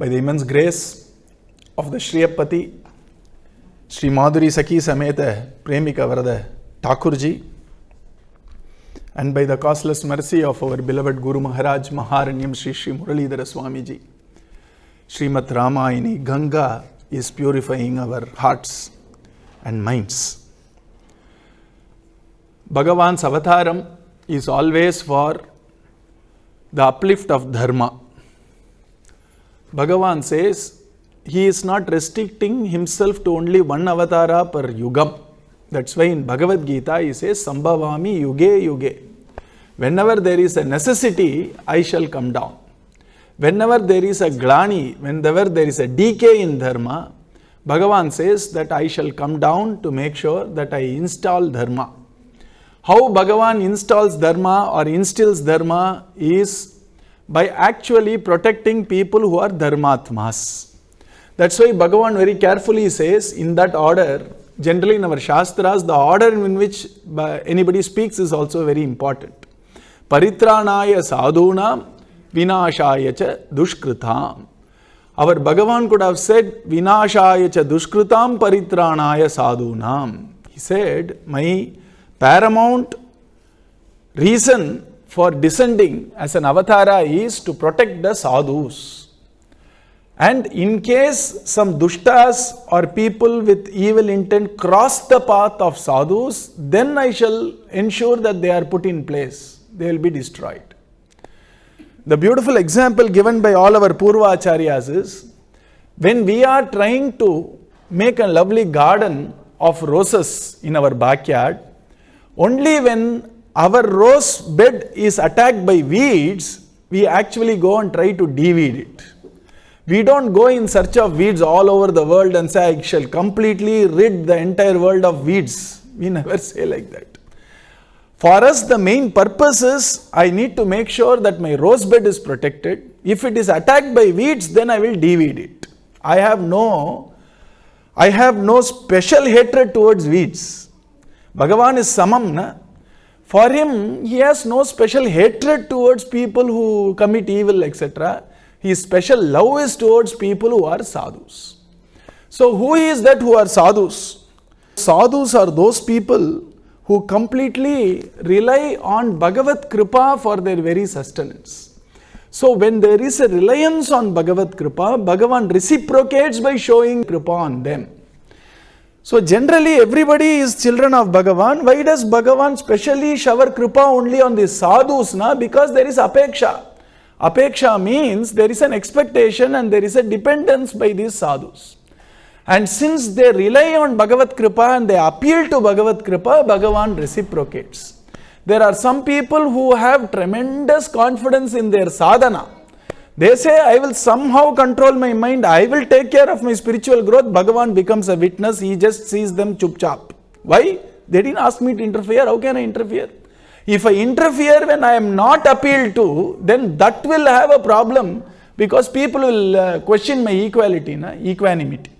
by the immense grace of the Shriyapati, Sri Madhuri Saki Sameta Premika Varada Thakurji, and by the causeless mercy of our beloved Guru Maharaj Maharanyam Sri Muralidhara Swamiji, Srimat Ramayani Ganga is purifying our hearts and minds. Bhagavan's avataram is always for the uplift of dharma. Bhagavan says he is not restricting himself to only one avatara per yugam. That's why in Bhagavad Gita he says Sambhavami yuge yuge. Whenever there is a necessity, I shall come down. Whenever there is a glani, whenever there is a decay in dharma, Bhagavan says that I shall come down to make sure that I install dharma. How Bhagavan installs dharma or instills dharma is by actually protecting people who are dharmatmas. That's why Bhagavan very carefully says in that order. Generally in our Shastras, the order in which anybody speaks is also very important. Paritranaya sadhunam vinashaya cha dushkritam. Our Bhagavan could have said vinashaya cha dushkritam paritranaya sadhunam. He said, my paramount reason for descending as an avatara is to protect the sadhus. And in case some dushtas or people with evil intent cross the path of sadhus, then I shall ensure that they are put in place. They will be destroyed. The beautiful example given by all our Purva Acharyas is, when we are trying to make a lovely garden of roses in our backyard, only when our rose bed is attacked by weeds, we actually go and try to deweed it. We don't go in search of weeds all over the world and say, I shall completely rid the entire world of weeds. We never say like that. For us, the main purpose is, I need to make sure that my rose bed is protected. If it is attacked by weeds, then I will deweed it. I have no special hatred towards weeds. Bhagavan is samam, na? For him, he has no special hatred towards people who commit evil, etc. His special love is towards people who are sadhus. So who is that who are sadhus? Sadhus are those people who completely rely on Bhagavat Kripa for their very sustenance. So when there is a reliance on Bhagavat Kripa, Bhagavan reciprocates by showing Kripa on them. So generally everybody is children of Bhagavan. Why does Bhagavan specially shower Kripa only on the sadhus? Because there is apeksha. Apeksha means there is an expectation and there is a dependence by these sadhus. And since they rely on Bhagavat Kripa and they appeal to Bhagavat Kripa, Bhagavan reciprocates. There are some people who have tremendous confidence in their sadhana. They say, I will somehow control my mind, I will take care of my spiritual growth. Bhagavan becomes a witness, he just sees them chup chap. Why? They didn't ask me to interfere, how can I interfere? If I interfere when I am not appealed to, then that will have a problem because people will question my equanimity.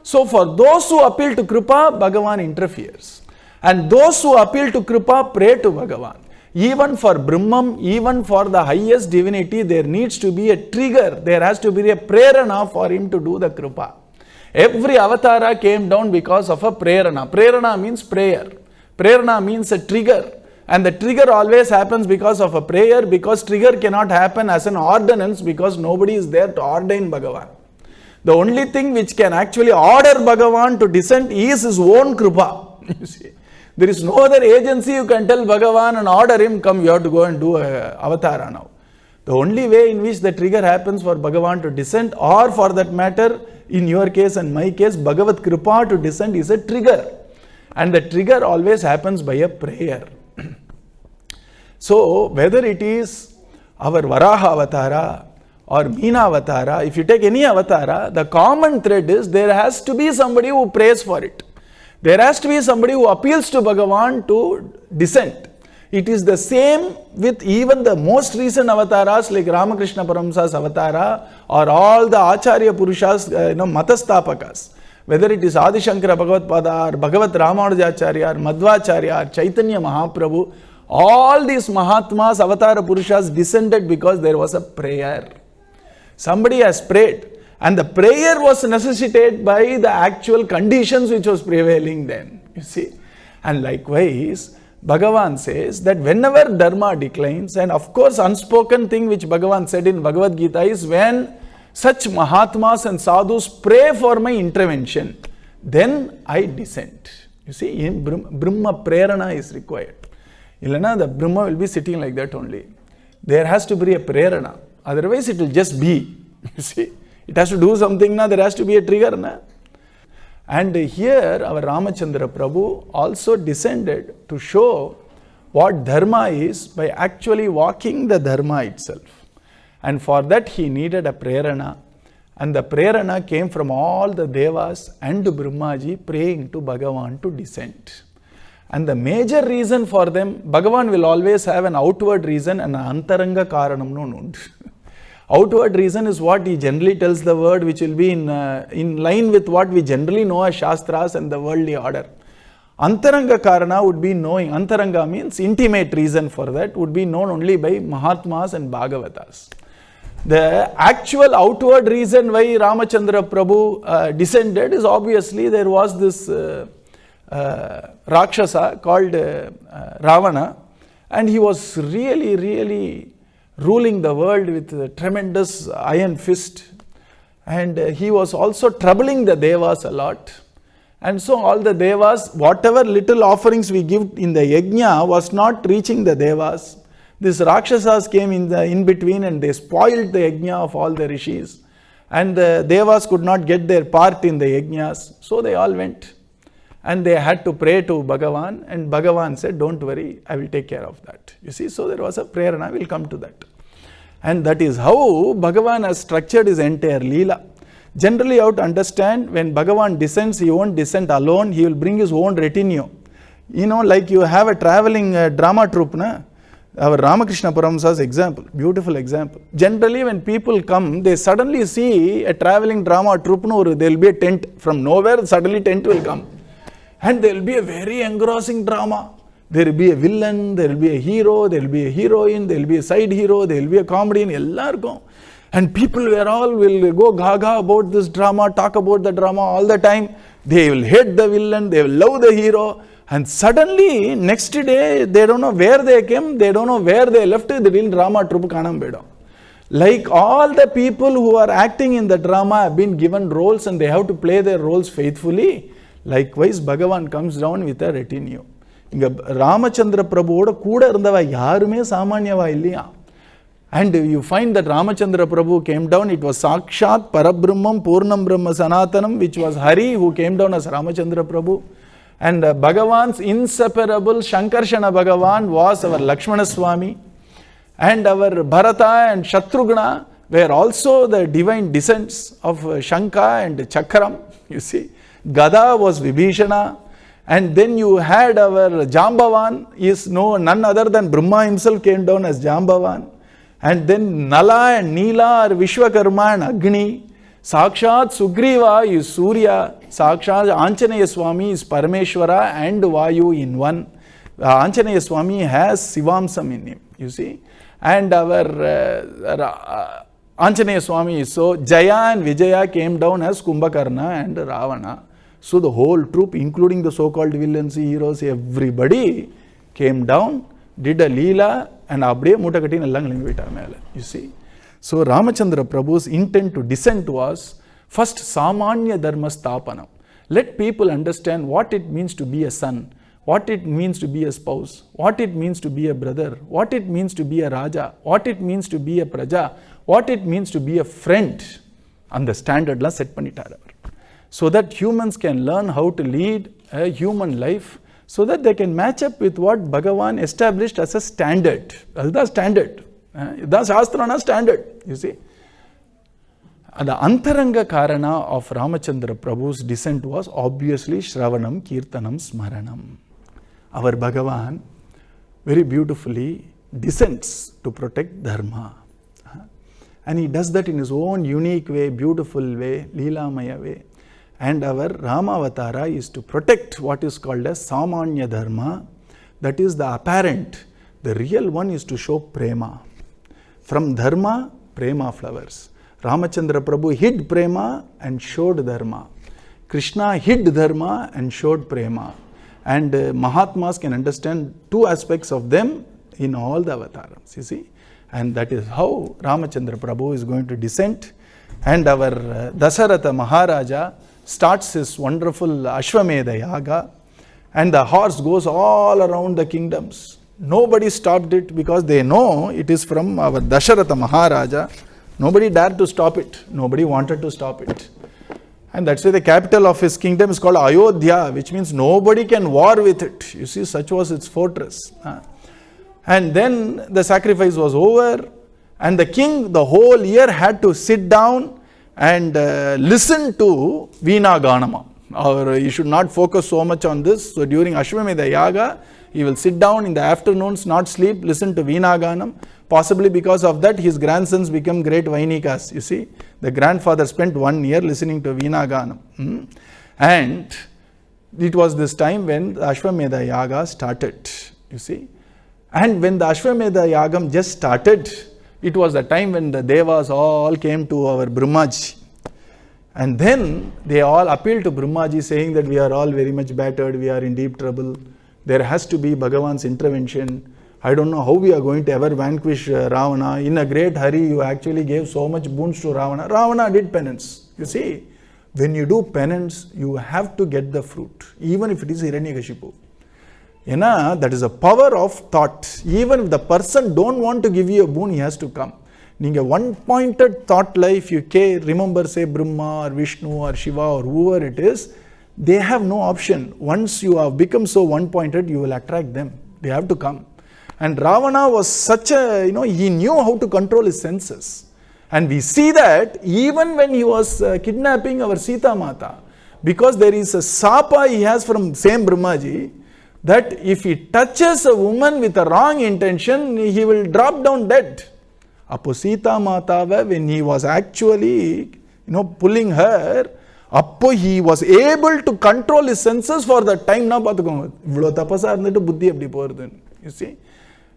So for those who appeal to Kripa, Bhagavan interferes. And those who appeal to Kripa pray to Bhagavan. Even for Brahman, even for the highest divinity, there needs to be a trigger. There has to be a prerana for him to do the Kripa. Every avatara came down because of a prerana. Prerana means prayer. Prerana means a trigger. And the trigger always happens because of a prayer, because trigger cannot happen as an ordinance because nobody is there to ordain Bhagavan. The only thing which can actually order Bhagavan to descend is his own Kripa. You see, there is no other agency you can tell Bhagavan and order him, come, you have to go and do a avatara now. The only way in which the trigger happens for Bhagavan to descend, or for that matter, in your case and my case, Bhagavat Kripa to descend is a trigger. And the trigger always happens by a prayer. So, whether it is our Varaha Avatara or Meena Avatara, if you take any Avatara, the common thread is there has to be somebody who prays for it. There has to be somebody who appeals to Bhagavan to descend. It is the same with even the most recent avataras like Ramakrishna Paramsa's avatara or all the Acharya Purushas, Matastapakas. Whether it is Adi Shankara Bhagavatpada or Bhagavat Ramanujacharya or Madhvacharya or Chaitanya Mahaprabhu, all these Mahatmas, Avatara Purushas descended because there was a prayer. Somebody has prayed. And the prayer was necessitated by the actual conditions which was prevailing then. You see. And likewise, Bhagavan says that whenever dharma declines, and of course unspoken thing which Bhagavan said in Bhagavad Gita is, when such Mahatmas and Sadhus pray for my intervention, then I descend. You see, in Brahma Prerana is required. Illana, the Brahma will be sitting like that only. There has to be a Prerana. Otherwise it will just be. You see, it has to do something, there has to be a trigger. And here our Ramachandra Prabhu also descended to show what dharma is by actually walking the dharma itself. And for that he needed a prerana. And the prerana came from all the Devas and Brahmaji praying to Bhagavan to descend. And the major reason for them, Bhagavan will always have an outward reason and an antaranga karanam nund. Outward reason is what he generally tells the word, which will be in line with what we generally know as Shastras and the worldly order. Antaranga Karana would be knowing. Antaranga means intimate reason for that, would be known only by Mahatmas and Bhagavatas. The actual outward reason why Ramachandra Prabhu descended is obviously there was this Rakshasa called Ravana, and he was really ruling the world with a tremendous iron fist, and he was also troubling the Devas a lot. And so all the Devas, whatever little offerings we give in the yajna was not reaching the Devas. These Rakshasas came in between and they spoiled the yajna of all the rishis, and the Devas could not get their part in the yajnas, so they all went. And they had to pray to Bhagavan, and Bhagavan said, don't worry, I will take care of that. You see, so there was a prayer, and I will come to that. And that is how Bhagavan has structured his entire Leela. Generally, you have to understand, when Bhagavan descends, he won't descend alone, he will bring his own retinue. You know, like you have a traveling drama troupe, our Ramakrishna Paramahamsa's example, beautiful example. Generally, when people come, they suddenly see a traveling drama troupe, there will be a tent. From nowhere, suddenly tent will come. And there will be a very engrossing drama. There will be a villain, there will be a hero, there will be a heroine, there will be a side hero, there will be a comedian, and people will go gaga about this drama, talk about the drama all the time. They will hate the villain, they will love the hero, and suddenly next day they don't know where they came, they don't know where they left the real drama troupe kanam bedam. Like all the people who are acting in the drama have been given roles and they have to play their roles faithfully. Likewise, Bhagavan comes down with a retinue. Ramachandra Prabhu kuda irundava yarume samanyava illaya. And you find that Ramachandra Prabhu came down, it was Sakshat Parabrahmam Purnam Brahma Sanatanam, which was Hari who came down as Ramachandra Prabhu. And Bhagavan's inseparable Shankarshana Bhagavan was our Lakshmana Swami. And our Bharata and Shatrughna were also the divine descents of Shanka and Chakram, you see. Gada was Vibhishana, and then you had our Jambavan, is none other than Brahma himself came down as Jambavan, and then Nala and Neela are Vishwakarma and Agni, Sakshat Sugriva is Surya, Sakshat Anjaneyya Swami is Parameshwara and Vayu in one. Anjaneyya Swami has Sivamsam in him, you see, and our Anjaneyya Swami is so. Jaya and Vijaya came down as Kumbhakarna and Ravana. So the whole troupe, including the so-called villains, heroes, everybody came down, did a leela, and abdiye mutakati nallang lingivitar mele. You see. So Ramachandra Prabhu's intent to descend was first Samanya Dharma Sthapanam. Let people understand what it means to be a son, what it means to be a spouse, what it means to be a brother, what it means to be a Raja, what it means to be a Praja, what it means to be a friend. And the standard la set pannitar. So that humans can learn how to lead a human life, so that they can match up with what Bhagavan established as a standard. That's the standard. That's Shastrana standard, you see. The Antaranga Karana of Ramachandra Prabhu's descent was obviously Shravanam, Kirtanam, Smaranam. Our Bhagavan very beautifully descends to protect Dharma. And he does that in his own unique way, beautiful way, Leelamaya way. And our Ramavatara is to protect what is called as Samanya Dharma, that is the apparent. The real one is to show Prema. From Dharma, Prema flowers. Ramachandra Prabhu hid prema and showed dharma. Krishna hid dharma and showed prema. And Mahatmas can understand two aspects of them in all the avatars, you see. And that is how Ramachandra Prabhu is going to descend. And our Dasaratha Maharaja starts his wonderful Ashwamedha Yaga. And the horse goes all around the kingdoms. Nobody stopped it because they know it is from our Dasharatha Maharaja. Nobody dared to stop it. Nobody wanted to stop it. And that's why the capital of his kingdom is called Ayodhya, which means nobody can war with it. You see, such was its fortress. And then the sacrifice was over, and the king the whole year had to sit down and listen to Veena Ganama. Or you should not focus so much on this. So during Ashwamedha Yaga, he will sit down in the afternoons, not sleep, listen to Veena Ganam. Possibly because of that, his grandsons become great Vainikas. You see, the grandfather spent 1 year listening to Veena Ganam. And it was this time when the Ashwamedha Yaga started. You see, and when the Ashwamedha Yagam just started, it was the time when the Devas all came to our Brahmaji. And then they all appealed to Brahmaji saying that we are all very much battered, we are in deep trouble. There has to be Bhagavan's intervention. I don't know how we are going to ever vanquish Ravana. In a great hurry, you actually gave so much boons to Ravana. Ravana did penance. You see, when you do penance, you have to get the fruit, even if it is Hiranyakashipu. That is a power of thought. Even if the person don't want to give you a boon, he has to come. Ninga one-pointed thought life, you remember say Brahma or Vishnu or Shiva or whoever it is, they have no option. Once you have become so one-pointed, you will attract them. They have to come. And Ravana was such a, he knew how to control his senses. And we see that even when he was kidnapping our Sita Mata, because there is a sapa he has from same Brahmaji, that if he touches a woman with a wrong intention, he will drop down dead. Appo Sita Mata, when he was actually, pulling her, appo he was able to control his senses for the time. You see?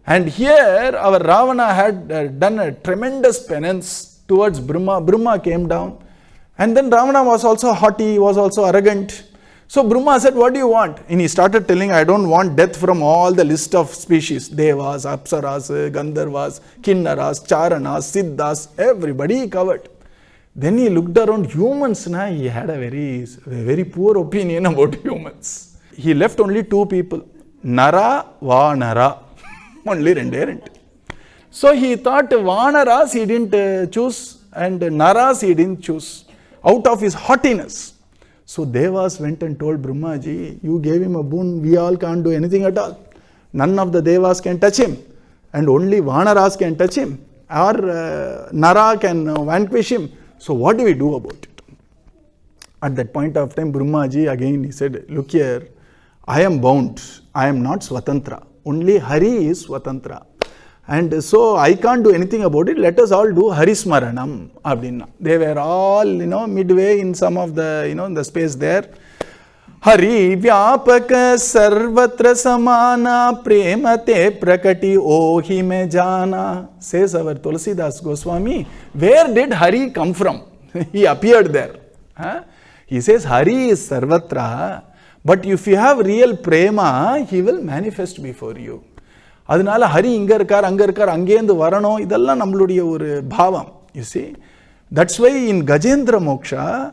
And here our Ravana had done a tremendous penance towards Brahma. Brahma came down. And then Ravana was also haughty, was also arrogant. So Brahma said, what do you want? And he started telling, I don't want death from all the list of species. Devas, Apsaras, Gandharvas, Kinnaras, Charanas, Siddhas, everybody he covered. Then he looked around humans. He had a very poor opinion about humans. He left only two people. Nara, Vanara. Only rendu. So he thought Vanaras he didn't choose and Naras he didn't choose out of his haughtiness. So Devas went and told Brahmaji, you gave him a boon, we all can't do anything at all. None of the Devas can touch him and only Vanaras can touch him or Nara can vanquish him. So what do we do about it? At that point of time, Brahmaji again he said, look here, I am bound, I am not Swatantra. Only Hari is Swatantra. And so I can't do anything about it. Let us all do Hari Smaranam. They were all, midway in some of the, the space there. Hari Vyapaka Sarvatra Samana Premate Prakati Ohi Me Jana. Says our Tulsidas Goswami. Where did Hari come from? He appeared there. He says Hari is Sarvatra. But if you have real prema, he will manifest before you. அதனால ஹரி இங்க இருக்கார் அங்க இருக்கார் அங்கேந்து வரணும் இதெல்லாம் நம்மளுடைய ஒரு பாவம். You see, that's why in Gajendra Moksha,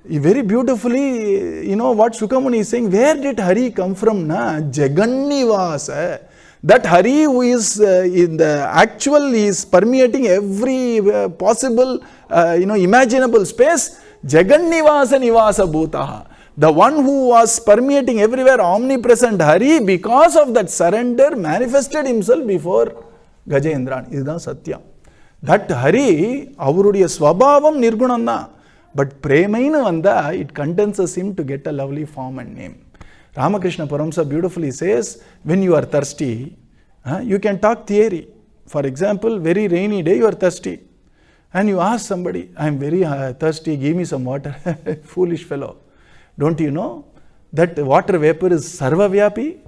very beautifully, what Sukamuni is saying, where did Hari come from? Jagannivasa. That Hari who is in the actual, he is permeating every possible, imaginable space. Jagannivasa Nivasa Bhutaha. The one who was permeating everywhere, omnipresent Hari, because of that surrender, manifested himself before Gajendra. This is Satya. That Hari, avarudiya swabhavam nirgunanda. But premainu vanda, it condenses him to get a lovely form and name. Ramakrishna Paramsa beautifully says, when you are thirsty, you can talk theory. For example, very rainy day, you are thirsty. And you ask somebody, I am very thirsty, give me some water. Foolish fellow. Don't you know that water vapor is sarvavyapi?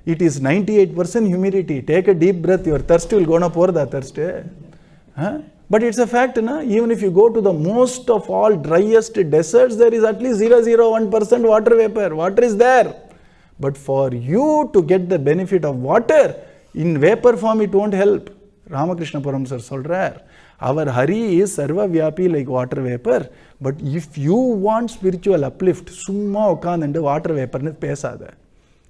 It is 98% humidity. Take a deep breath, your thirst will go up over the thirst. But it's a fact, na? Even if you go to the most of all driest deserts, there is at least 0.001% water vapor. Water is there. But for you to get the benefit of water, in vapor form it won't help. Ramakrishna Paramsar solrar. Our Hari is sarva vyapi like water vapor. But if you want spiritual uplift, summa ukkandu water vapor nu pesada.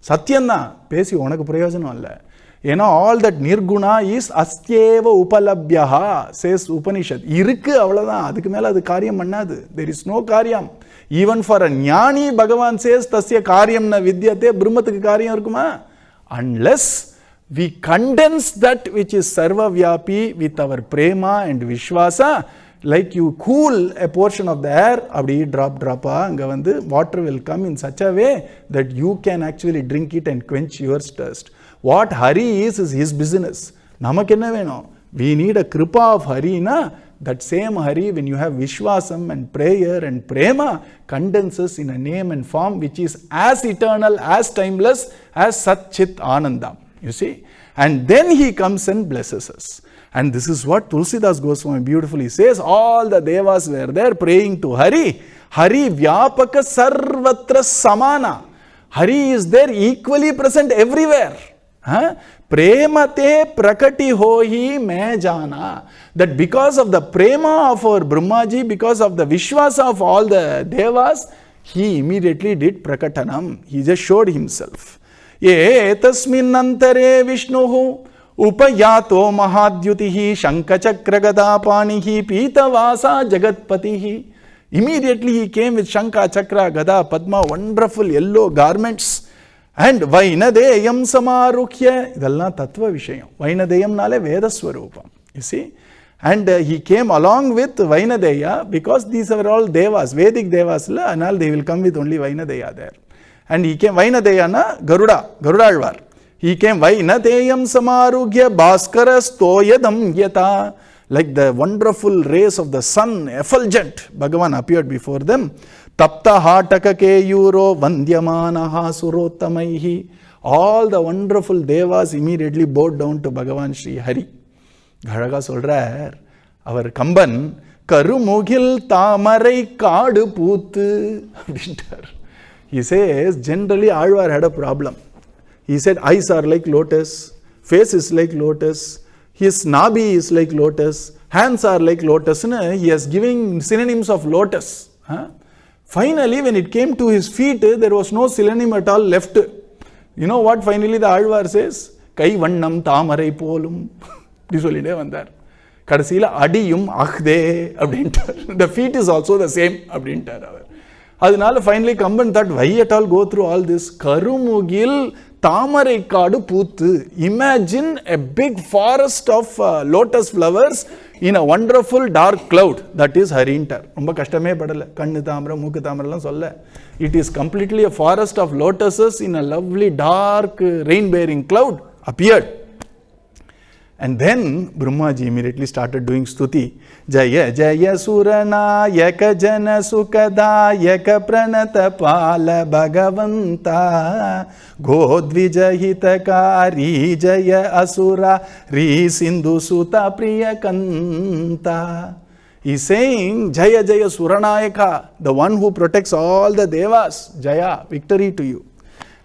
Satyanna, pesi onaku prayojanam illa. You know, all that nirguna is astyeva upalabhyaha, says Upanishad. Irukku avladhaan, adukku mela adu karyam pannadu. There is no karyam. Even for a jnani, Bhagavan says, tasya karyam na vidyate, brahmatukku karyam irukuma. Unless we condense that which is sarva vyapi with our prema and vishwasa, like you cool a portion of the air, abdi drop, anga vandu, water will come in such a way that you can actually drink it and quench your thirst. What Hari is his business. Namakkenna veno? We need a kripa of Hari, na? That same Hari, when you have Vishwasam and prayer and prema, condenses in a name and form which is as eternal, as timeless as Sat Chit Anandam. You see? And then he comes and blesses us. And this is what Tulsidas Goswami beautifully says. All the Devas were there praying to Hari. Hari Vyapaka Sarvatra Samana. Hari is there equally present everywhere. Premate prakati hohi me jana. That because of the prema of our Brahmaji, because of the vishwasa of all the Devas, he immediately did prakatanam. He just showed himself. Ye tasminantare Vishnuhu upayato mahadyutihi shankachakra gadapanihi pitavasa jagatpatihi. Immediately he came with Shanka, Chakra, Gada, Padma, wonderful yellow garments. And Vainadeyam Samarukhya, idalla Tattva Vishayam. Vainadeyam nale Veda Swarupam. You see? And he came along with Vainadeya because these are all Devas, Vedic Devas, and all they will come with only Vainadeya there. And he came Vainadeya na Garudalvar. He came Vainadeyam Samarukhya Bhaskara Stoyadam Yata. Like the wonderful rays of the sun, effulgent, Bhagavan appeared before them. Tapta hataka keyuro vandyamanaha surottamaihi. All the wonderful devas immediately bowed down to Bhagavan Sri Hari. Gharaga solrar, our Kamban, Karumugil tamarai kaadu puthu. He says, generally Alvar had a problem. He said, eyes are like lotus, face is like lotus, his nabi is like lotus, hands are like lotus. He has given synonyms of lotus. Finally, when it came to his feet, there was no synonym at all left. You know what finally the Alvar says? Kai vannam tamarai polum. Adiyum akhde. The feet is also the same. Adinala finally Kamban that why at all go through all this? Karumugil tamarai kaadu puthu. Imagine a big forest of lotus flowers in a wonderful dark cloud. That is Harintar. It is completely a forest of lotuses in a lovely dark rain-bearing cloud appeared. And then Brahmaji immediately started doing stuti. Jaya Jaya Surana Yaka Jana Sukada Yaka Pranata Pala Bhagavanta Godvijahitakari Jaya Asura Ri Sindhu Suta Priyakanta. He is saying Jaya Jaya Suranayaka, the one who protects all the Devas. Jaya, victory to you.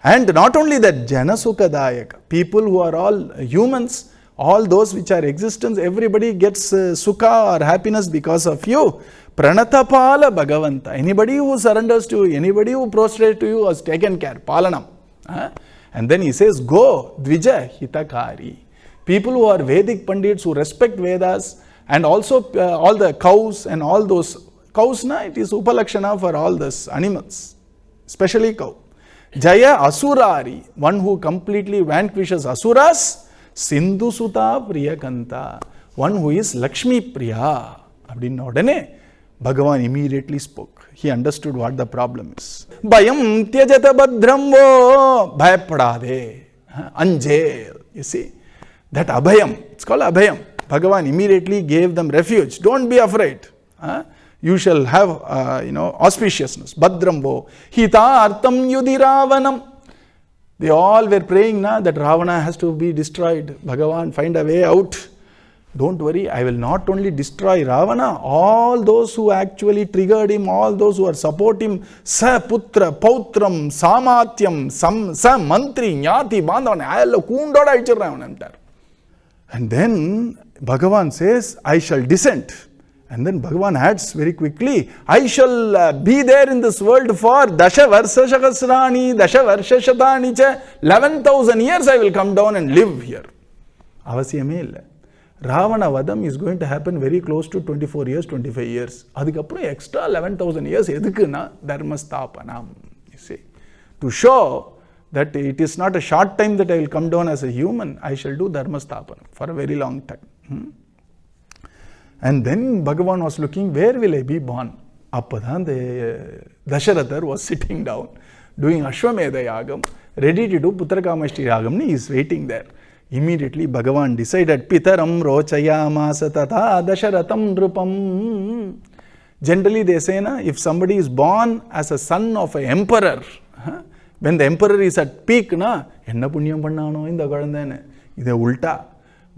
And not only that, Jana Sukadayaka, people who are all humans, all those which are existence, everybody gets sukha or happiness because of you. Pranatapala Bhagavanta. Anybody who surrenders to you, anybody who prostrates to you has taken care. Palanam. And then he says, go, Dvija Hitakari. People who are Vedic Pandits, who respect Vedas, and also all the cows and all those. Cows, it is Upalakshana for all those animals, especially cow. Jaya Asurari, one who completely vanquishes Asuras. Sindhu Suta Priyakanta, one who is Lakshmi Priya. Bhagavan immediately spoke. He understood what the problem is. Bayam Tyajata Badramvo Bhayapadade. Anje. You see, that Abhayam, it's called Abhayam. Bhagavan immediately gave them refuge. Don't be afraid. You shall have, auspiciousness. Badramvo. Hita Artam Yudhiravanam. They all were praying that Ravana has to be destroyed. Bhagavan, find a way out. don't worry, I will not only destroy Ravana, all those who actually triggered him, all those who are supporting him, sa putra, pautram, samatyam, sa mantri, nyati, bandhavan, ayalla koondoda aichirran. And then Bhagavan says, I shall descend. And then Bhagavan adds very quickly, I shall be there in this world for dasha varsha shakasrani, dasha varsha shatani cha, 11,000 years I will come down and live here. Avasiyame illa. Ravana Vadam is going to happen very close to 24 years, 25 years. Adhikappuram extra 11,000 years, edukuna dharma sthapanam. You see, to show that it is not a short time that I will come down as a human, I shall do dharma sthapanam for a very long time. And then Bhagavan was looking, where will I be born? Appadan the Dasharatha was sitting down, doing Ashwamedha Yagam, ready to do Putrakamashti Yagam. He is waiting there. Immediately Bhagavan decided, Pitaram rochayamasa tata Dasharatam nrupam. Generally they say, if somebody is born as a son of an emperor, when the emperor is at peak, enna punyam pannano indha kulandana. Idu ulta.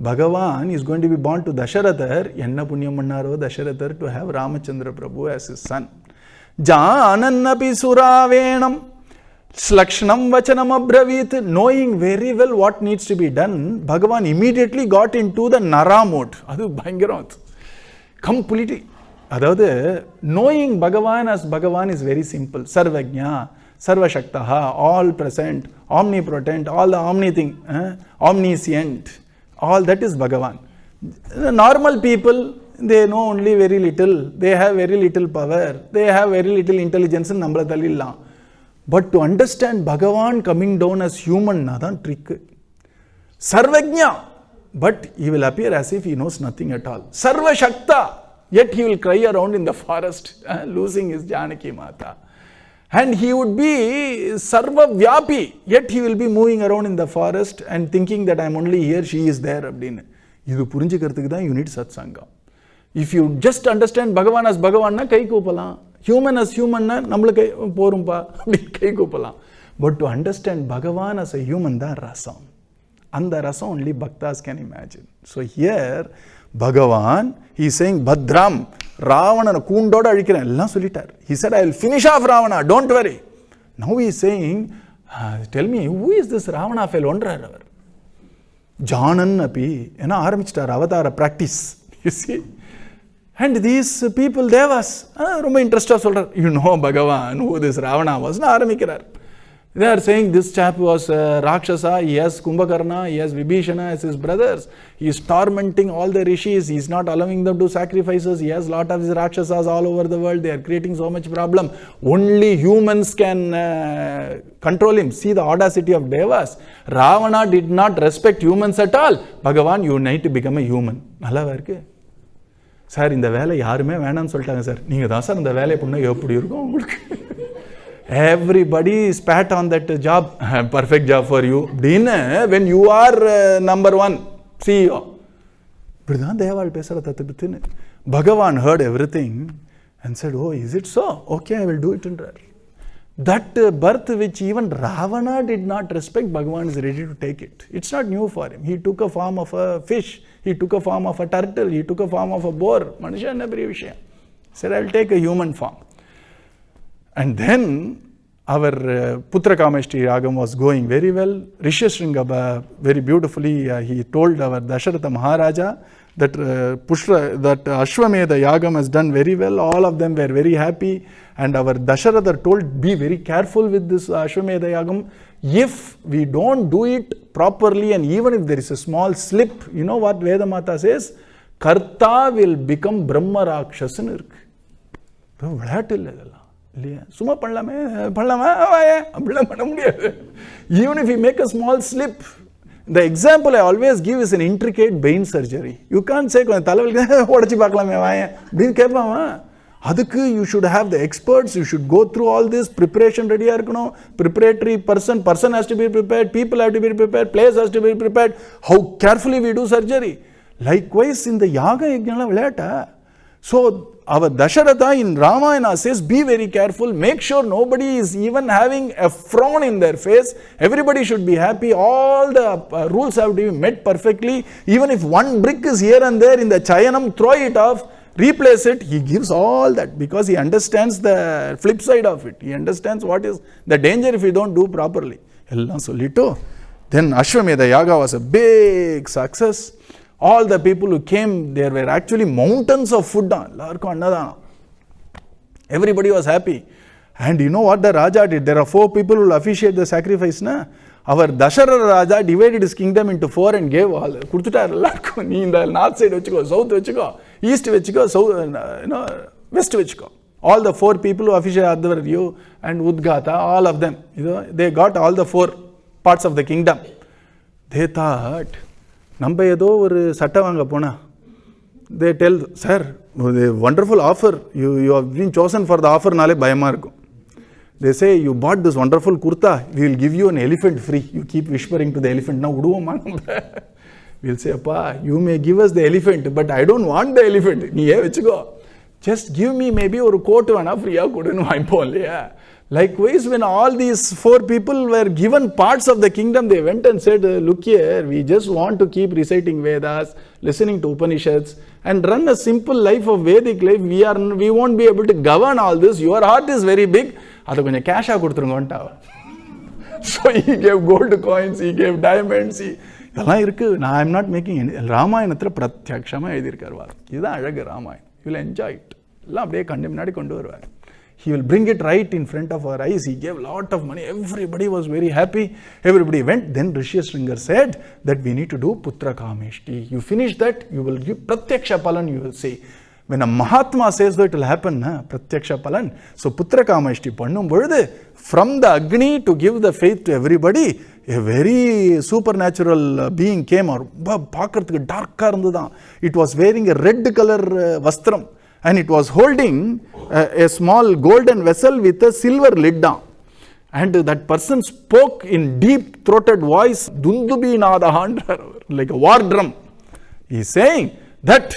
Bhagavan is going to be born to Dasharathar, enna punyam pannaro Dasharathar to have Ramachandra Prabhu as his son. Janannapi suravenam Slakshnam vachanam abravit, knowing very well what needs to be done, Bhagavan immediately got into the Nara mode. Adu bhayangaram. Completely. Adavadhu, knowing Bhagavan as Bhagavan is very simple. Sarvajna, Sarvashaktaha, all present, omnipotent, all the omni-thing, omniscient, all that is Bhagavan. The normal people, they know only very little, they have very little power, they have very little intelligence in Nambratalilla. But to understand Bhagavan coming down as human, nadan trick. Sarvajna, but he will appear as if he knows nothing at all. Sarva Shakta, yet he will cry around in the forest, losing his Janaki Mata. And he would be Sarva Vyapi, yet he will be moving around in the forest and thinking that I am only here, she is there. Idu purinjikarthukku dhaan you need satsanga. If you just understand Bhagavan as Bhagavan, na kai koopala. Human as human, na namla kai porumpa, kai koopala. But to understand Bhagavan as a human, da rasam. And the rasam only bhaktas can imagine. So here, Bhagavan, he is saying, Bhadram, Ravana, koondoda adikkiren, ella sollitar. He said, I will finish off Ravana, don't worry. Now he is saying, tell me, who is this Ravana fellow? Janan api, ena arambichtar avatara practice. You see? And these people, Devas, ரொம்ப interested சொல்றார். You know Bhagavan, who this Ravana was, ஆரம்பிக்கிறார். They are saying this chap was Rakshasa, he has Kumbhakarna, he has Vibhishana as his brothers. He is tormenting all the rishis, he is not allowing them to sacrifices, he has lot of his Rakshasas all over the world, they are creating so much problem. Only humans can control him. See the audacity of Devas. Ravana did not respect humans at all. Bhagavan, you need to become a human. நல்லாவா இருக்கு? Sir இந்த வேலை யாருமே வேணாம்னு சொல்லிட்டாங்க sir. நீங்க தான் sir இந்த வேலையை பண்ணா எப்படி இருக்கும் உங்களுக்கு? Everybody spat on that job. Perfect job for you. When you are number one CEO. இப்படிதான் தேவாள் பேசுற தத்துவத்தின்னு. Bhagavan heard everything and said, oh, is it so? Okay, I will do it என்றார். That birth which even Ravana did not respect, Bhagavan is ready to take it. It's not new for him. He took a form of a fish. He took a form of a turtle. He took a form of a boar. Manusha nabri vishaya. Said, I will take a human form. And then our Putra Kameshti Yagam was going very well. Rishishringa very beautifully, he told our Dasharatha Maharaja that that Ashwamedha Yagam has done very well. All of them were very happy. And our Dasharatha told, be very careful with this Ashwamedha Yagam. If we don't do it properly and even if there is a small slip, you know what Vedamata says? Karta will become Brahma Rakshasanu irukku. சும்மா பண்ணலாமே அப்படிலாம் பண்ண முடியாது. Even if you make a small slip, the example I always give is an intricate brain surgery. You can't say கொஞ்சம் தலைவலிக்கு உடச்சி பார்க்கலாமே வாயேன் அப்படின்னு கேட்பான். அதுக்கு you should have the experts, you should go through all this, preparation ரெடியாக இருக்கணும், preparatory person has to be prepared, people have to be prepared, place has to be prepared, how carefully we do surgery. Likewise, இந்த யாக யஜ்ஞம்லாம் விளையாட்டா So our Dasharatha in Ramayana says, be very careful, make sure nobody is even having a frown in their face, everybody should be happy, all the rules have to be met perfectly, even if one brick is here and there in the Chayanam, throw it off, replace it. He gives all that because he understands the flip side of it. He understands what is the danger if you don't do properly. Then Ashwamedha Yaga was a big success. All the people who came, there were actually mountains of food. Everybody was happy. And you know what the Raja did? There are 4 people who will officiate the sacrifice. Na? Our Dasharatha Raja divided his kingdom into 4 and gave all. In the north side, south, east, south, west. All the 4 people who officiate Advaryu and Udgata, all of them, they got all the 4 parts of the kingdom. They thought, நம்ம ஏதோ ஒரு சட்டை வாங்க போனா they tell, sir, wonderful offer, you have been chosen for the offer நாலே பயமா இருக்கும். They say, you bought this wonderful kurta, we will give you an elephant free. You keep whispering to the elephant, now உடுவோமா நம்ம? We'll say, appa, you may give us the elephant, but I don't want the elephant. நீயே வெச்சுக்கோ. Just give me maybe ஒரு code வேணா ஃப்ரீயா கொடுன்னு வாங்கிப்போம் இல்லையா? Likewise, when all these 4 people were given parts of the kingdom, they went and said, look here, we just want to keep reciting Vedas, listening to Upanishads, and run a simple life of Vedic life. We won't be able to govern all this. Your heart is very big. Cash. So he gave gold coins, he gave diamonds. I am not making any. Ramayana pratyakshama edhirkarvar. This is Ramayana. You will enjoy it. He will bring it right in front of our eyes. He gave a lot of money. Everybody was very happy. Everybody went. Then Rishi Sringar said that we need to do Putra Kameshti. You finish that, you will give Pratyaksha Palan, you will say. When a Mahatma says that it will happen, Pratyaksha Palan. So Putra Kameshti pannum பொழுது, from the Agni to give the faith to everybody, a very supernatural being came out. பார்க்கிறதுக்கு dark இருந்ததா. It was wearing a red color vastram. And it was holding a small golden vessel with a silver lid down. And that person spoke in deep throated voice, Dundubi Nadahandra, like a war drum. He is saying that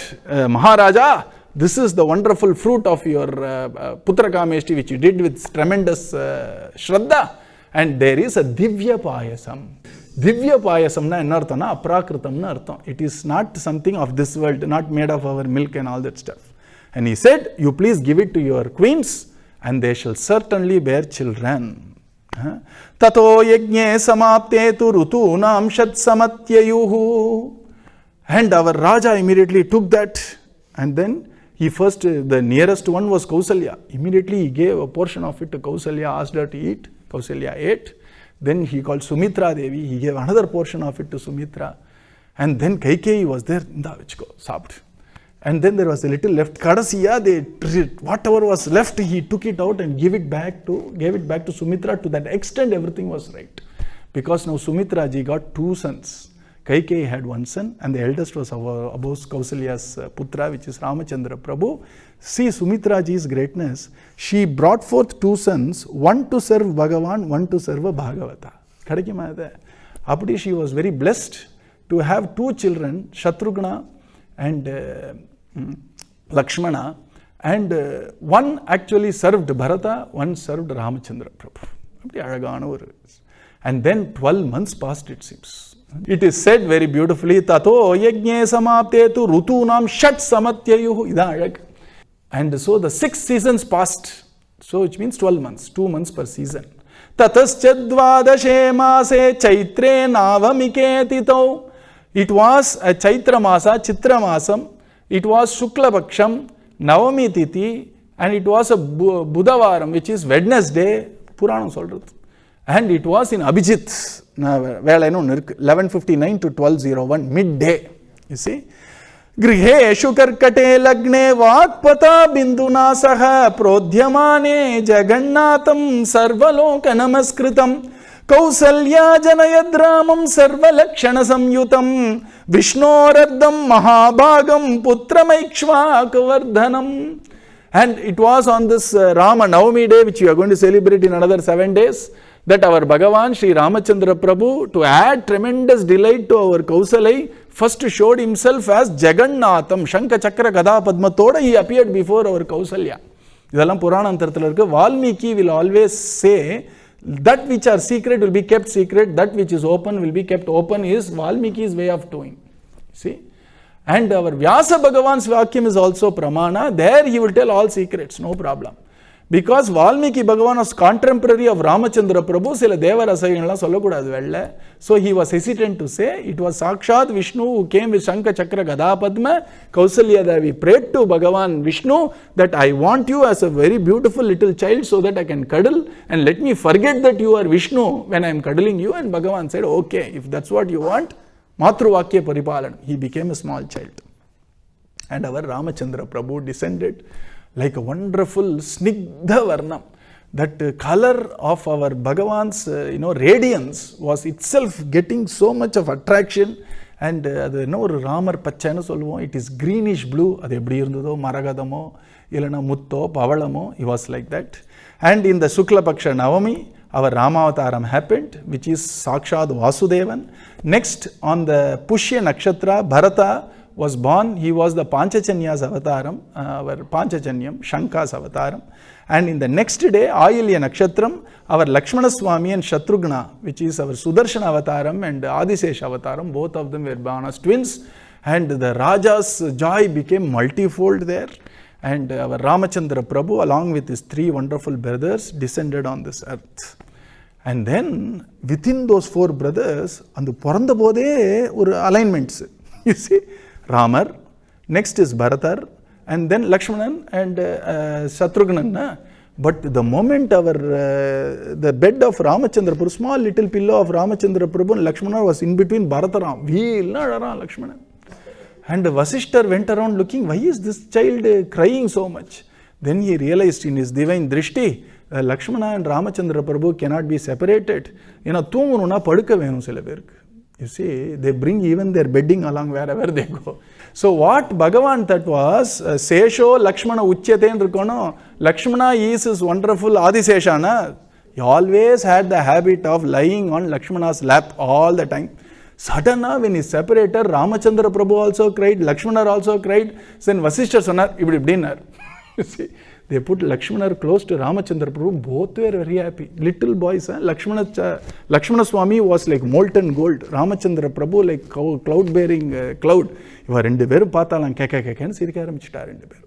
Maharaja, this is the wonderful fruit of your Putra Kameshti which you did with tremendous Shraddha. And there is a Divya Payasam. Divya Payasam na enna artham na aprakritam na artham. It is not something of this world, not made of our milk and all that stuff. And he said, you please give it to your queens and they shall certainly bear children. Tato yagne samapte tu rutunam shat samatyayuhu. And our Raja immediately took that, and then he first, the nearest one was Kausalya. Immediately he gave a portion of it to Kausalya, asked her to eat. Kausalya ate. Then he called Sumitra Devi. He gave another portion of it to Sumitra. And then Kaikeyi was there. Sabt. And then there was a little left. Kadasiya, whatever was left, he took it out and gave it back to Sumitra. To that extent, everything was right. Because now Sumitra ji got 2 sons. Kaikeyi had 1 son, and the eldest was Abos Kausalya's putra, which is Ramachandra Prabhu. See Sumitra ji's greatness. She brought forth 2 sons, one to serve Bhagavan, one to serve Bhagavata. Apdi, she was very blessed to have 2 children, Shatrughna and Lakshmana, and one actually served Bharata, one served Ramachandra Prabhu. And then 12 months passed, it seems. It is said very beautifully, Tato yagne samapte tu rutunam shat samatyayuhu. And so the 6 seasons passed, so which means 12 months, 2 months per season. Tataschadvadashe mase chaitre navamike titau. It was a Chaitra Masa, Chitra Masam. It was Shukla Paksham, Navami Titi, and it was a Budavaram, which is Wednesday, Puranam solறது. And it was in Abhijit, 11:59 to 12:01, midday. You see? Griheshu karkate lagne vakpata binduna saha prodhyamane jagannatham sarvaloka namaskritam. Kausalya janayadramam sarvalakshana samyutam Vishnoradam mahabhagam putramaiksvakavardhanam. And it was on this Rama Navami day, which we are going to celebrate in another 7 days. that our Bhagavan Sri Ramachandra Prabhu, to add tremendous delight to our Kausalai, first showed himself as Jagannatham, Shanka Chakra Gada Padma Toda, he appeared before our Kausalya. Idalam Puranantarathil irukku. Valmiki will always say, that which are secret will be kept secret, that which is open will be kept open, is Valmiki's way of doing. See? And our Vyasa Bhagavan's Vakyam is also Pramana. There he will tell all secrets, no problem. Because Valmiki Bhagavan was contemporary of Ramachandra Prabhu, sila Deva Rasayanala sollakudadu vella. So he was hesitant to say, it was Sakshat Vishnu who came with Shanka Chakra Gada Padma. Kausalya Devi prayed to Bhagavan Vishnu that I want you as a very beautiful little child so that I can cuddle, and let me forget that you are Vishnu when I am cuddling you. And Bhagavan said, okay, if that's what you want, Matruvakya Paripalan. He became a small child. And our Ramachandra Prabhu descended like a wonderful snigdha varnam. That color of our Bhagavan's radiance was itself getting so much of attraction. And Ramar Pachana solvom, it is greenish blue. Adu eppadi irundho, Maragadamo, Ilana Mutto, Pavalamo, he was like that. And in the Shukla Paksha Navami, our Ramavataram happened, which is Sakshad Vasudevan. Next, on the Pushya Nakshatra, Bharata was born. He was the Panchachanya's avataram, our Panchachanyam, Shanka's avataram. And in the next day, Ayilya Nakshatram, our Lakshmana Swami and Shatrughna, which is our Sudarshana avataram and Adisesha avataram, both of them were born as twins. And the Raja's joy became multifold there. And our Ramachandra Prabhu, along with his three wonderful brothers, descended on this earth. And then, within those four brothers, and the Poranda Bode or alignments, you see, Ramar, next is Bharatar, and then Lakshmanan and Shatrughnan. But the moment the bed of Ramachandra Prabhu, small little pillow of Ramachandra Prabhu and Lakshmana was in between Bharataram. Lakshmana. And Vasishtar went around looking, why is this child crying so much? Then he realized in his divine drishti, Lakshmana and Ramachandra Prabhu cannot be separated. You see, they bring even their bedding along wherever they go. So what Bhagavan thought was, Sesho Lakshmana Uchyate Nrukono, Lakshmana is his wonderful Adiseshana. He always had the habit of lying on Lakshmana's lap all the time. Suddenly, when he separated, Ramachandra Prabhu also cried, Lakshmana also cried. Then Vasishta sonar, ibdi dinner. You see, they put Lakshmana close to Ramachandra Prabhu. Both were very happy. Little boys, Lakshmana Swami was like molten gold. Ramachandra Prabhu like cloud-bearing cloud.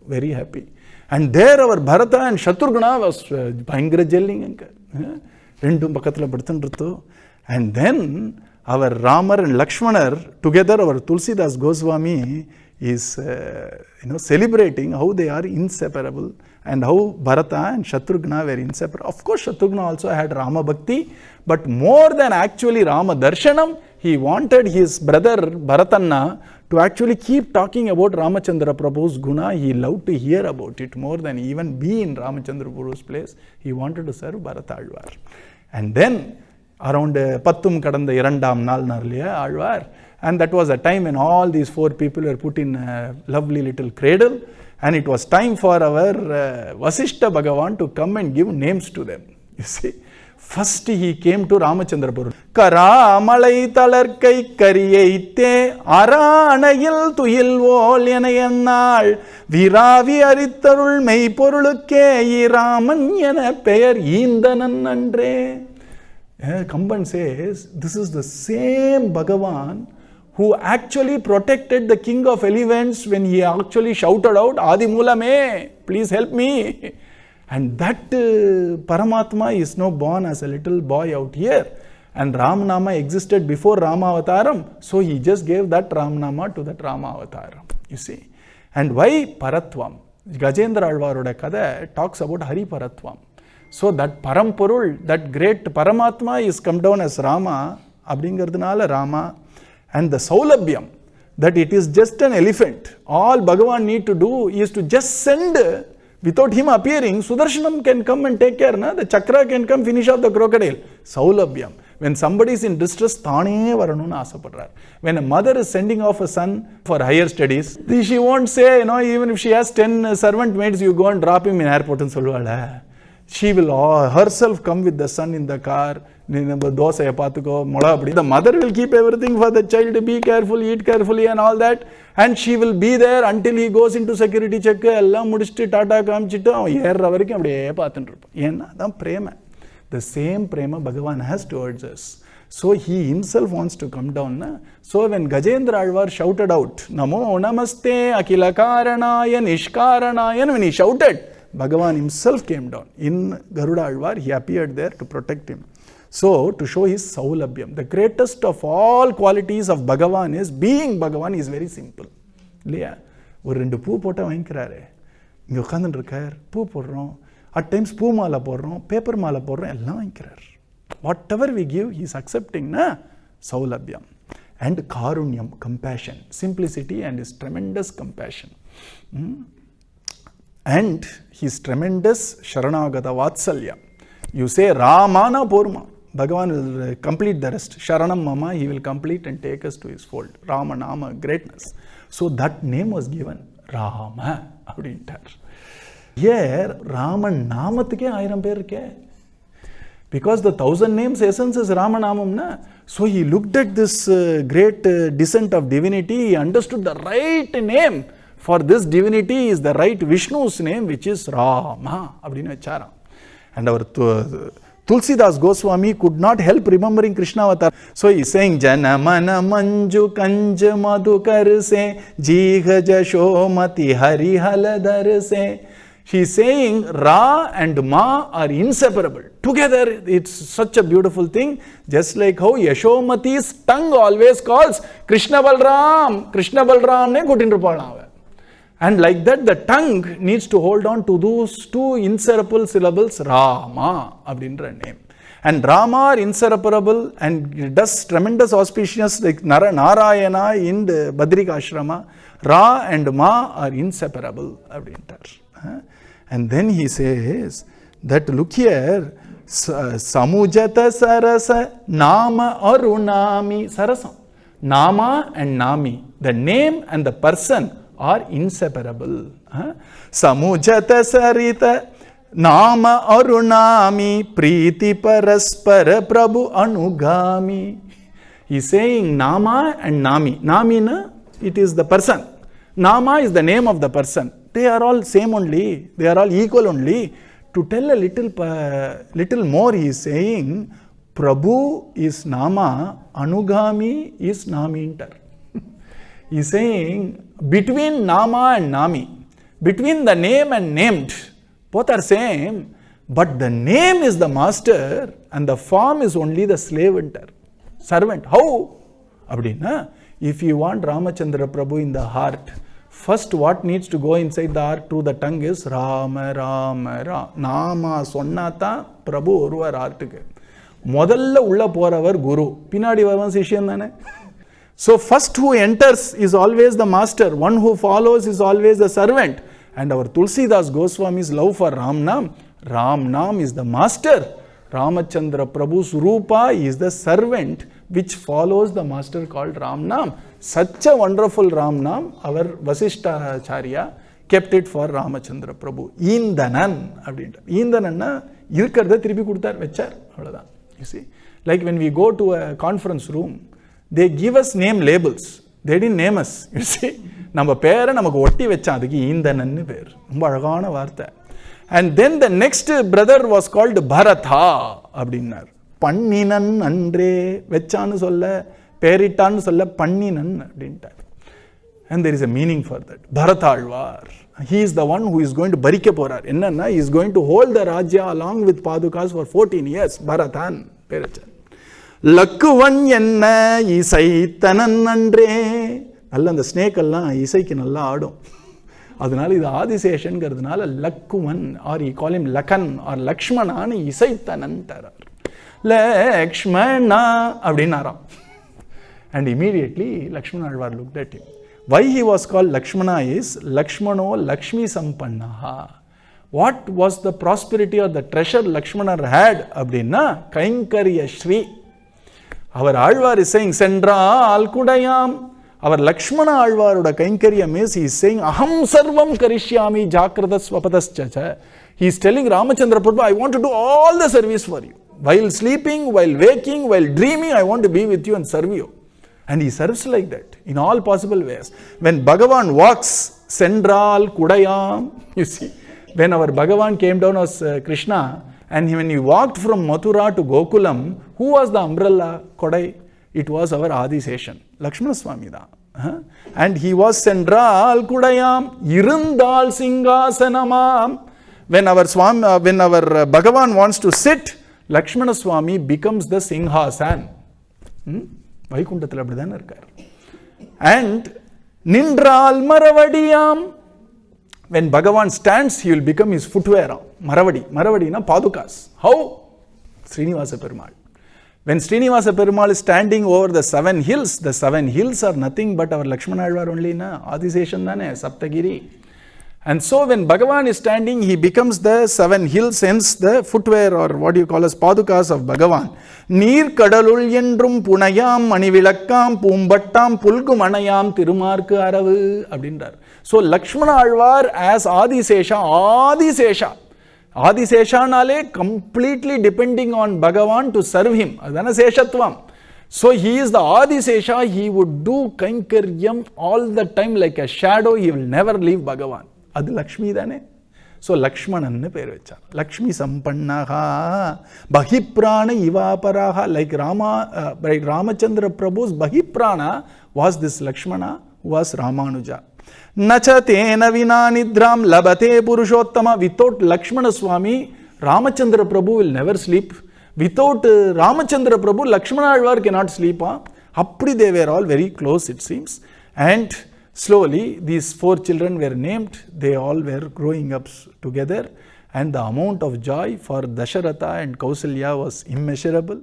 Very happy. And there our Bharata and Shatrughna was bhayangara jelling. And then our Ramar and Lakshmanar, together our Tulsidas Goswami is celebrating how they are inseparable and how Bharata and Shatrughna were inseparable. Of course, Shatrughna also had Rama Bhakti, but more than actually Rama Darshanam, he wanted his brother Bharatanna to actually keep talking about Ramachandra Prabhu's Guna. He loved to hear about it more than even be in Ramachandra Prabhu's place. He wanted to serve Bharata Alvar. And then around Pattum Kadanda Irandam Nal Narliya Alvar, and that was a time when all these four people were put in a lovely little cradle, and it was time for our Vasishta Bhagavan to come and give names to them. You see, first he came to Ramachandra Prabhu. Kara Malai Talarkai Kariyaite Aranayil Tuyil Volyanayannal Viravi Aritharul Mei Porulukke Ramanyana Peyer Indananandre. Kamban says, this is the same Bhagavan who actually protected the king of elephants when he actually shouted out, Adi Mulame, please help me. And that Paramatma is now born as a little boy out here. And Ramanama existed before Rama Avataram. So he just gave that Ramanama to that Rama Avataram. You see. And why Paratvam? Gajendra Alvaroda Kada talks about Hari Paratvam. So that Parampurul, that great Paramatma is come down as Rama, Abdingardanala Rama, and the Saulabhyam, that it is just an elephant. All Bhagavan need to do is to just send, without him appearing, Sudarshanam can come and take care, the Chakra can come finish off the crocodile. Saulabhyam. When somebody is in distress, Thane Varanuna Asapadrar. When a mother is sending off a son for higher studies, she won't say, even if she has 10 servant maids, you go and drop him in airport and Solvala. She will herself come with the son in the car. The mother will keep everything for the child, be careful, eat carefully and all that. And she will be there until he goes into security check. The same prema Bhagavan has towards us. So he himself wants to come down. Na? So when Gajendra Alvar shouted out, Namo Namaste Akila Karanaya Nishkaranaya, when he shouted, Bhagavan himself came down. In Garuda Alvar, he appeared there to protect him. So, to show his Saulabhyam. The greatest of all qualities of Bhagavan is, being Bhagavan is very simple. இல்லையா ஒரு 2 பூ போட்டால் வாங்கிக்கிறாரு. இங்கே உட்காந்துருக்கார், பூ போடுறோம், at times பூ மாலை போடுறோம், பேப்பர் மாலை போடுறோம், எல்லாம் வாங்கிக்கிறார். Whatever we give he is அக்செப்டிங்னா சௌலபியம். அண்ட் காருண்யம், compassion, simplicity and is tremendous compassion. And his tremendous Sharanagata Vatsalya. You say Ramana Porma, Bhagavan will complete the rest. Sharanam Mama, he will complete and take us to his fold. Rama Nama, greatness. So that name was given Rama. Here, Rama Namatke 1000 பேர் இருக்கே. Because the 1000 names essence is Rama Namam. Na? So he looked at this great descent of divinity, he understood the right name. For this divinity is the right Vishnu's name, which is Rama. And our Tulsidas Goswami could not help remembering Krishna avatar. So he is saying, Janamana Manju Kanja Madhukar se Jiha Jashomati Hari Haladar se. He is saying Ra and Ma are inseparable. Together it's such a beautiful thing. Just like how Yashomati's tongue always calls Krishna Balram. Krishna Balram ne kutinrupalava. And like that, the tongue needs to hold on to those 2 inseparable syllables, Rama, abdindra name. And Rama are inseparable and does tremendous auspicious, like Narayana in the Badrika Ashrama. Ra and Ma are inseparable, abdindra. And then he says that, look here, Samujata Sarasa Nama Arunami Sarasam. Nama and Nami, the name and the person are inseparable. Samujata Sarita Nama Arunami Preeti Paraspara Prabhu Anugami. He is saying Nama and Nami. Nami na, it is the person. Nama is the name of the person. They are all same only. They are all equal only. To tell a little more, he is saying Prabhu is Nama, Anugami is Namintar. He is saying between Nama and Nami, between the name and named, both are same, but the name is the master and the form is only the servant. How? Abdina, if you want Ramachandra Prabhu in the heart, first what needs to go inside the heart through the tongue is Rama, Rama, Rama. Nama sonnatha Prabhu oruvar heartukku. Modalla ulla poravar Guru. Pinadi varan sishyan thane. So first who enters is always the master, one who follows is always the servant. And our Tulsidas Goswami's love for Ram Nam is the master. Ramachandra Prabhu's Rupa is the servant which follows the master called Ram Nam. Such a wonderful Ram Nam, our Vasishta Acharya kept it for Ramachandra Prabhu. Indanan. Indananna irkarda thirupi kuduttar vechar. You see, like when we go to a conference room, they give us name labels. They didn't name us. You see, நம்ம பேரை நமக்கு ஒட்டி வச்சான், அதுக்கு ஈந்தனன்னு பேர். ரொம்ப அழகான வார்த்தை. And then the next brother was called Bharatha அப்படின்னார். பண்ணினன் அன்றே, வச்சான்னு சொல்ல, பேரிட்டான்னு சொல்ல, பண்ணினன் அப்படின்ட்டார். And there is a meaning for that. Bharatha Alvar. He is the one who is going to பறிக்க போறார். என்னன்னா, he is going to hold the Rajya along with Padukas for 14 years. Bharathan பேர் வச்சார். லக்குவன் என்ன இசைத்தனன் அன்றே. நல்ல அந்த ஸ்னேக் எல்லாம் இசைக்கு நல்லா ஆடும். அதனால இது ஆதிசேஷன்கிறதுனால Lakkuvan, or we call him Lakkan or லக்ஷ்மணான்னு இசைத்தனன் தரார். லக்ஷ்மணா அப்படின்னாராம். And immediately Lakshmana Alvar looked at him. Why he was called Lakshmana is Lakshmano Lakshmi Sampannaha. What was the prosperity or the treasure Lakshmana had? Abdina Kainkarya Shri. Our Alvar is saying Sendral Kudayam. Our Lakshmana Alvaruda Kainkaryam is, he is saying Aham Sarvam Karishyami Jakradas Vapadaschacha. He is telling Ramachandra Prabhu, I want to do all the service for you. While sleeping, while waking, while dreaming, I want to be with you and serve you. And he serves like that in all possible ways. When Bhagavan walks, Sendral Kudayam, you see, when our Bhagavan came down as Krishna, and when he walked from Mathura to Gokulam, who was the umbrella, Kodai? It was our Adiseshan, Lakshmana Swami da. And he was Sendral Kudayam, Irundal Singhasanamam. When our Bhagavan wants to sit, Lakshmana Swami becomes the Singhasan. Vaikuntathil appadithaan irukar. And Nindral Maravadiyam. When Bhagavan stands, he will become his footwear. Maravadi na padukas. How? Srinivasa Perumal. When Srinivasa Perumal is standing over the 7 hills are nothing but our Lakshmana Alvar only na. Adiseshan dane, Saptagiri. And so when Bhagavan is standing, he becomes the 7 hills, hence the footwear or what you call as padukas of Bhagavan. Neer kadalul yendrum punayam manivilakkam pumbattam pulgum anayam tirumarku aravu abindar. So Lakshmana Alvar as Adisesha nale completely depending on Bhagavan to serve him. Adana Seshatvam. So he is the Adisesha, he would do Kainkaryam all the time like a shadow, he will never leave Bhagavan. Adu Lakshmi dane. So Lakshmanannu peru vecha. Lakshmi sampannaha bahiprana ivaparaha. Like Ramachandra Prabhu's bahiprana was this Lakshmana who was Ramanuja. Nacha tena vina nidram labate purushottama. Without Lakshmana Swami, Ramachandra Prabhu will never sleep. Without Ramachandra Prabhu, Lakshmana Alvar cannot sleep. Appadi they were all very close, it seems. And slowly these 4 children were named. They all were growing up together. And the amount of joy for Dasharatha and Kausalya was immeasurable.